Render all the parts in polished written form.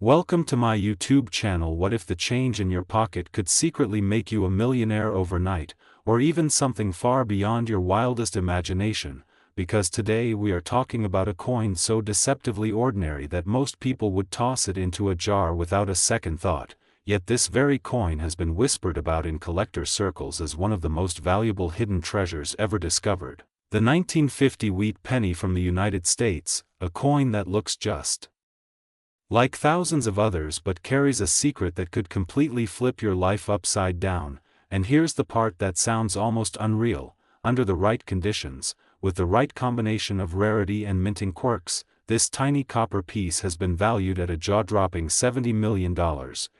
Welcome to my YouTube channel. What if the change in your pocket could secretly make you a millionaire overnight, or even something far beyond your wildest imagination? Because today we are talking about a coin so deceptively ordinary that most people would toss it into a jar without a second thought. Yet this very coin has been whispered about in collector circles as one of the most valuable hidden treasures ever discovered. The 1950 wheat penny from the United States, a coin that looks just like thousands of others but carries a secret that could completely flip your life upside down. And here's the part that sounds almost unreal: under the right conditions, with the right combination of rarity and minting quirks, this tiny copper piece has been valued at a jaw-dropping $70 million.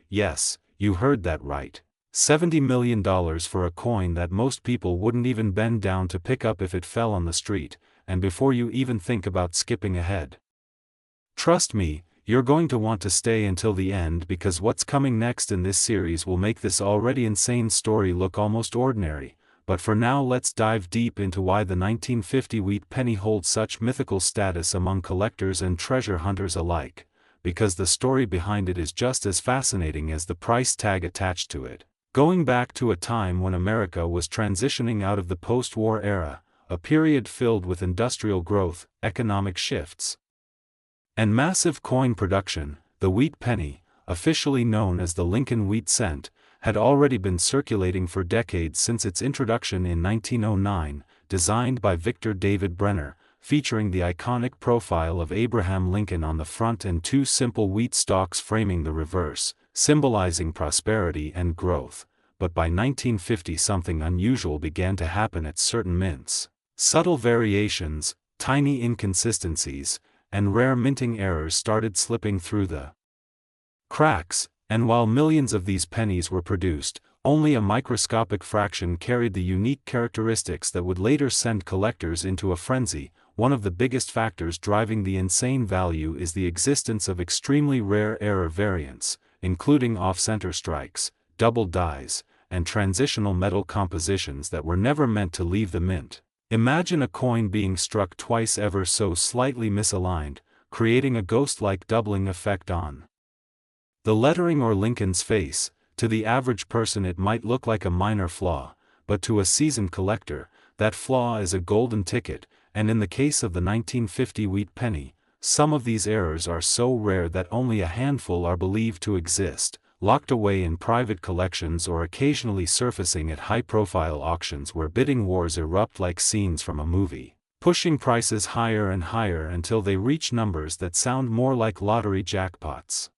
Yes, you heard that right. $70 million for a coin that most people wouldn't even bend down to pick up if it fell on the street, and before you even think about skipping ahead. Trust me, you're going to want to stay until the end, because what's coming next in this series will make this already insane story look almost ordinary. But for now, let's dive deep into why the 1950 wheat penny holds such mythical status among collectors and treasure hunters alike, because the story behind it is just as fascinating as the price tag attached to it. Going back to a time when America was transitioning out of the post-war era, a period filled with industrial growth, economic shifts, and massive coin production, the wheat penny, officially known as the Lincoln wheat cent, had already been circulating for decades since its introduction in 1909, designed by Victor David Brenner, featuring the iconic profile of Abraham Lincoln on the front and two simple wheat stalks framing the reverse, symbolizing prosperity and growth. But by 1950 something unusual began to happen at certain mints. Subtle variations, tiny inconsistencies, and rare minting errors started slipping through the cracks, and while millions of these pennies were produced, only a microscopic fraction carried the unique characteristics that would later send collectors into a frenzy. One of the biggest factors driving the insane value is the existence of extremely rare error variants, including off-center strikes, double dies, and transitional metal compositions that were never meant to leave the mint. Imagine a coin being struck twice ever so slightly misaligned, creating a ghost-like doubling effect on the lettering or Lincoln's face. To the average person it might look like a minor flaw, but to a seasoned collector, that flaw is a golden ticket. And in the case of the 1950 wheat penny, some of these errors are so rare that only a handful are believed to exist, locked away in private collections or occasionally surfacing at high-profile auctions where bidding wars erupt like scenes from a movie, pushing prices higher and higher until they reach numbers that sound more like lottery jackpots.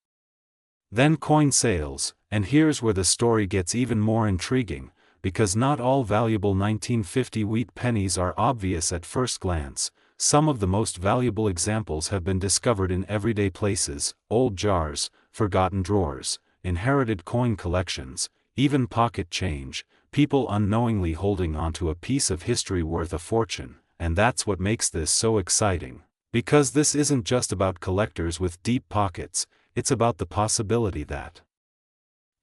Then coin sales, and here's where the story gets even more intriguing, because not all valuable 1950 wheat pennies are obvious at first glance. Some of the most valuable examples have been discovered in everyday places: old jars, forgotten drawers, inherited coin collections, even pocket change, people unknowingly holding onto a piece of history worth a fortune. And that's what makes this so exciting. Because this isn't just about collectors with deep pockets, it's about the possibility that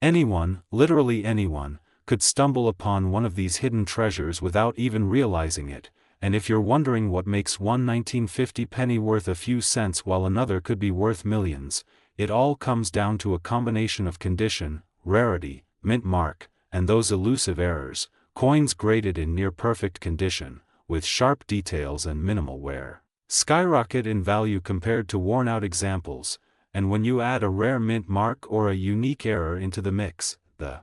anyone, literally anyone, could stumble upon one of these hidden treasures without even realizing it. And if you're wondering what makes one 1950 penny worth a few cents while another could be worth millions, it all comes down to a combination of condition, rarity, mint mark, and those elusive errors. Coins graded in near-perfect condition, with sharp details and minimal wear, skyrocket in value compared to worn-out examples, and when you add a rare mint mark or a unique error into the mix, the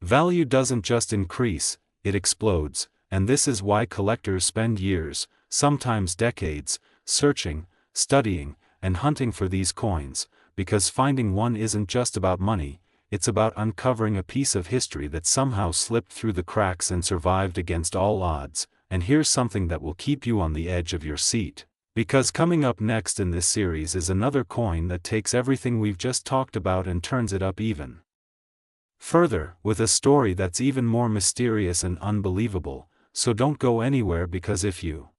value doesn't just increase, it explodes. And this is why collectors spend years, sometimes decades, searching, studying, and hunting for these coins, because finding one isn't just about money, it's about uncovering a piece of history that somehow slipped through the cracks and survived against all odds. And here's something that will keep you on the edge of your seat, because coming up next in this series is another coin that takes everything we've just talked about and turns it up even further, with a story that's even more mysterious and unbelievable. So don't go anywhere, because if you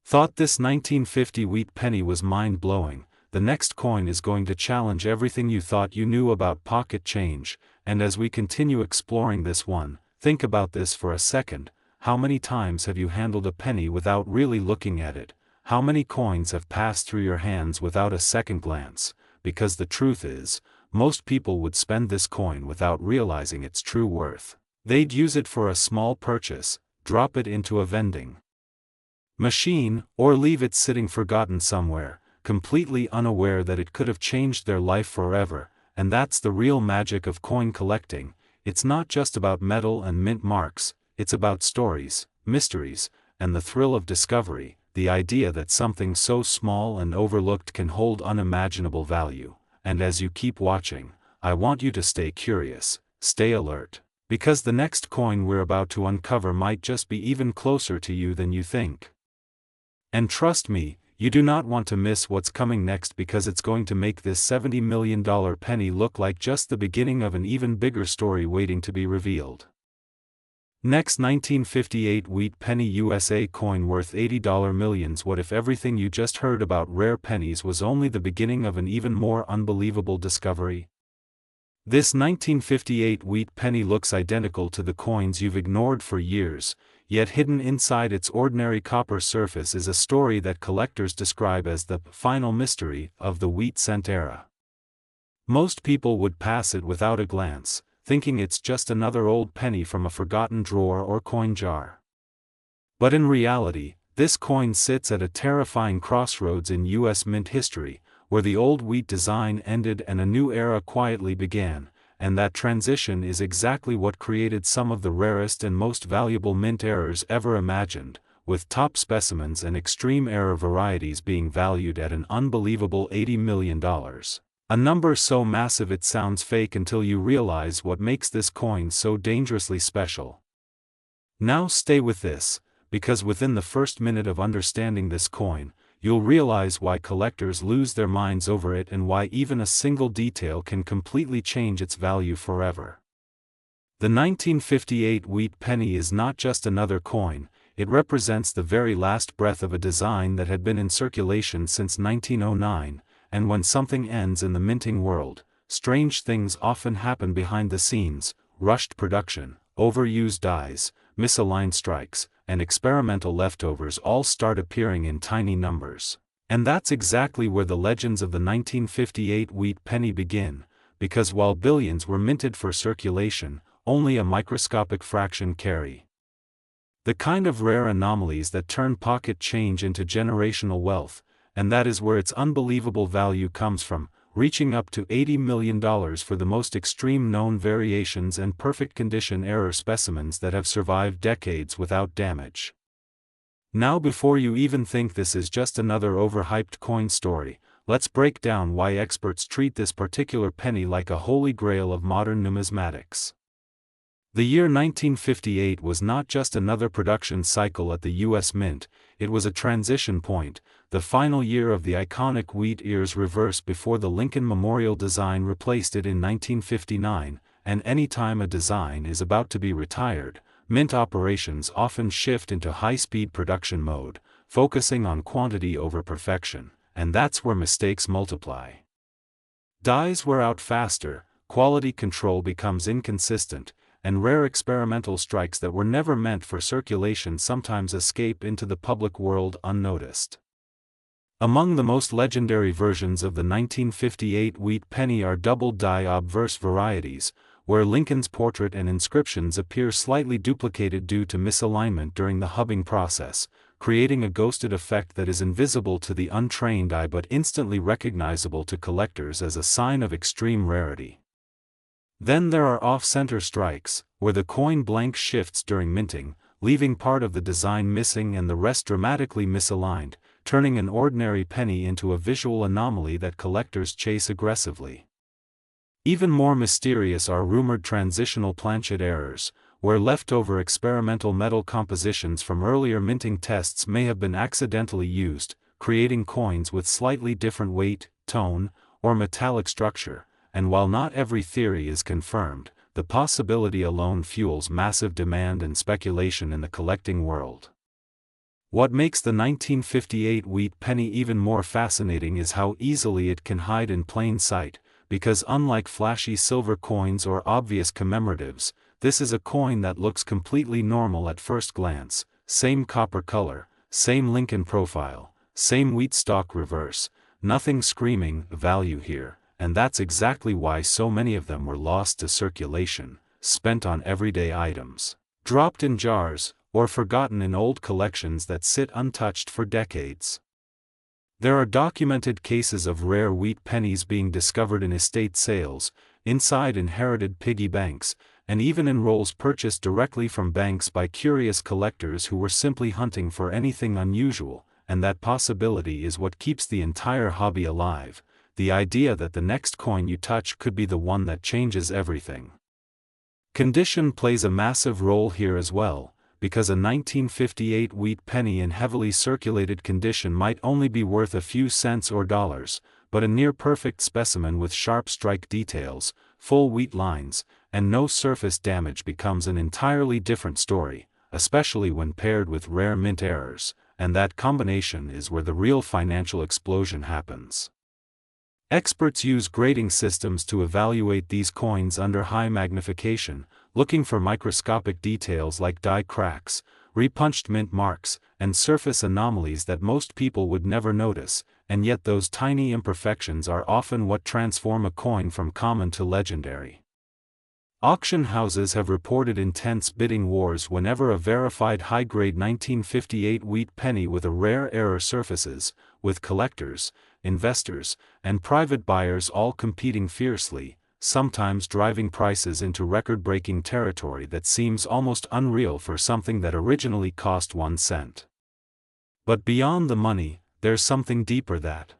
thought this 1950 wheat penny was mind-blowing, the next coin is going to challenge everything you thought you knew about pocket change. And as we continue exploring this one, think about this for a second. How many times have you handled a penny without really looking at it? How many coins have passed through your hands without a second glance? because the truth is, most people would spend this coin without realizing its true worth. They'd use it for a small purchase, drop it into a vending machine, or leave it sitting forgotten somewhere, completely unaware that it could have changed their life forever. And that's the real magic of coin collecting. It's not just about metal and mint marks, it's about stories, mysteries, and the thrill of discovery, the idea that something so small and overlooked can hold unimaginable value. And as you keep watching, I want you to stay curious, stay alert, because the next coin we're about to uncover might just be even closer to you than you think. And trust me, you do not want to miss what's coming next, because it's going to make this $70 million penny look like just the beginning of an even bigger story waiting to be revealed. Next, 1958 Wheat Penny USA coin worth $80 millions. What if everything you just heard about rare pennies was only the beginning of an even more unbelievable discovery? This 1958 Wheat Penny looks identical to the coins you've ignored for years, yet hidden inside its ordinary copper surface is a story that collectors describe as the final mystery of the wheat cent era. Most people would pass it without a glance, thinking it's just another old penny from a forgotten drawer or coin jar. But in reality, this coin sits at a terrifying crossroads in U.S. mint history, where the old wheat design ended and a new era quietly began, and that transition is exactly what created some of the rarest and most valuable mint errors ever imagined, with top specimens and extreme error varieties being valued at an unbelievable $80 million. A number so massive it sounds fake until you realize what makes this coin so dangerously special. Now stay with this, because within the first minute of understanding this coin, you'll realize why collectors lose their minds over it and why even a single detail can completely change its value forever. The 1958 Wheat Penny is not just another coin, it represents the very last breath of a design that had been in circulation since 1909, and when something ends in the minting world, strange things often happen behind the scenes: rushed production, overused dies, misaligned strikes, and experimental leftovers all start appearing in tiny numbers. And that's exactly where the legends of the 1958 Wheat Penny begin, because while billions were minted for circulation, only a microscopic fraction carry the kind of rare anomalies that turn pocket change into generational wealth. And that is where its unbelievable value comes from, reaching up to $80 million for the most extreme known variations and perfect condition error specimens that have survived decades without damage. Now, before you even think this is just another overhyped coin story, let's break down why experts treat this particular penny like a holy grail of modern numismatics. The year 1958 was not just another production cycle at the U.S. Mint, it was a transition point, the final year of the iconic wheat ears reverse before the Lincoln Memorial design replaced it in 1959, and anytime a design is about to be retired, mint operations often shift into high-speed production mode, focusing on quantity over perfection, and that's where mistakes multiply. Dies wear out faster, quality control becomes inconsistent, and rare experimental strikes that were never meant for circulation sometimes escape into the public world unnoticed. Among the most legendary versions of the 1958 Wheat Penny are double-die obverse varieties, where Lincoln's portrait and inscriptions appear slightly duplicated due to misalignment during the hubbing process, creating a ghosted effect that is invisible to the untrained eye but instantly recognizable to collectors as a sign of extreme rarity. Then there are off-center strikes, where the coin blank shifts during minting, leaving part of the design missing and the rest dramatically misaligned, turning an ordinary penny into a visual anomaly that collectors chase aggressively. Even more mysterious are rumored transitional planchet errors, where leftover experimental metal compositions from earlier minting tests may have been accidentally used, creating coins with slightly different weight, tone, or metallic structure. And while not every theory is confirmed, the possibility alone fuels massive demand and speculation in the collecting world. What makes the 1958 Wheat Penny even more fascinating is how easily it can hide in plain sight, because unlike flashy silver coins or obvious commemoratives, this is a coin that looks completely normal at first glance: same copper color, same Lincoln profile, same wheat stalk reverse, nothing screaming value here. and that's exactly why so many of them were lost to circulation, spent on everyday items, dropped in jars, or forgotten in old collections that sit untouched for decades. There are documented cases of rare wheat pennies being discovered in estate sales, inside inherited piggy banks, and even in rolls purchased directly from banks by curious collectors who were simply hunting for anything unusual, and that possibility is what keeps the entire hobby alive, the idea that the next coin you touch could be the one that changes everything. Condition plays a massive role here as well, because a 1958 wheat penny in heavily circulated condition might only be worth a few cents or dollars, but a near-perfect specimen with sharp strike details, full wheat lines, and no surface damage becomes an entirely different story, especially when paired with rare mint errors, and that combination is where the real financial explosion happens. Experts use grading systems to evaluate these coins under high magnification, looking for microscopic details like die cracks, repunched mint marks, and surface anomalies that most people would never notice, and yet those tiny imperfections are often what transform a coin from common to legendary. Auction houses have reported intense bidding wars whenever a verified high-grade 1958 wheat penny with a rare error surfaces, with collectors, investors, and private buyers all competing fiercely, sometimes driving prices into record-breaking territory that seems almost unreal for something that originally cost 1 cent. But beyond the money, there's something deeper that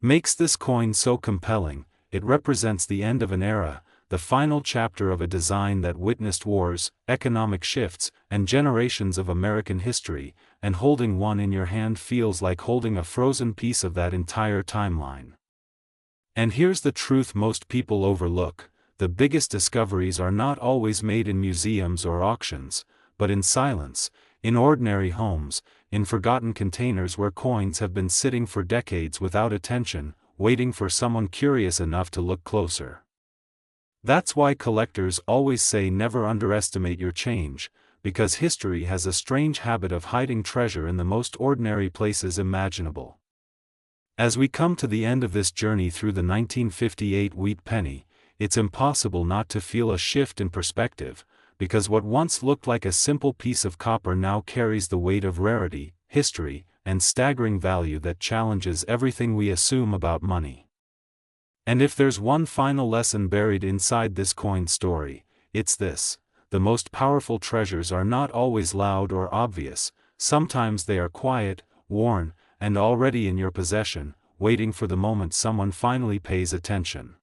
makes this coin so compelling. It represents the end of an era, the final chapter of a design that witnessed wars, economic shifts, and generations of American history, and holding one in your hand feels like holding a frozen piece of that entire timeline. And here's the truth most people overlook: the biggest discoveries are not always made in museums or auctions, but in silence, in ordinary homes, in forgotten containers where coins have been sitting for decades without attention, waiting for someone curious enough to look closer. That's why collectors always say never underestimate your change, because history has a strange habit of hiding treasure in the most ordinary places imaginable. As we come to the end of this journey through the 1958 wheat penny, it's impossible not to feel a shift in perspective, because what once looked like a simple piece of copper now carries the weight of rarity, history, and staggering value that challenges everything we assume about money. And if there's one final lesson buried inside this coin story, it's this: the most powerful treasures are not always loud or obvious, sometimes they are quiet, worn, and already in your possession, waiting for the moment someone finally pays attention.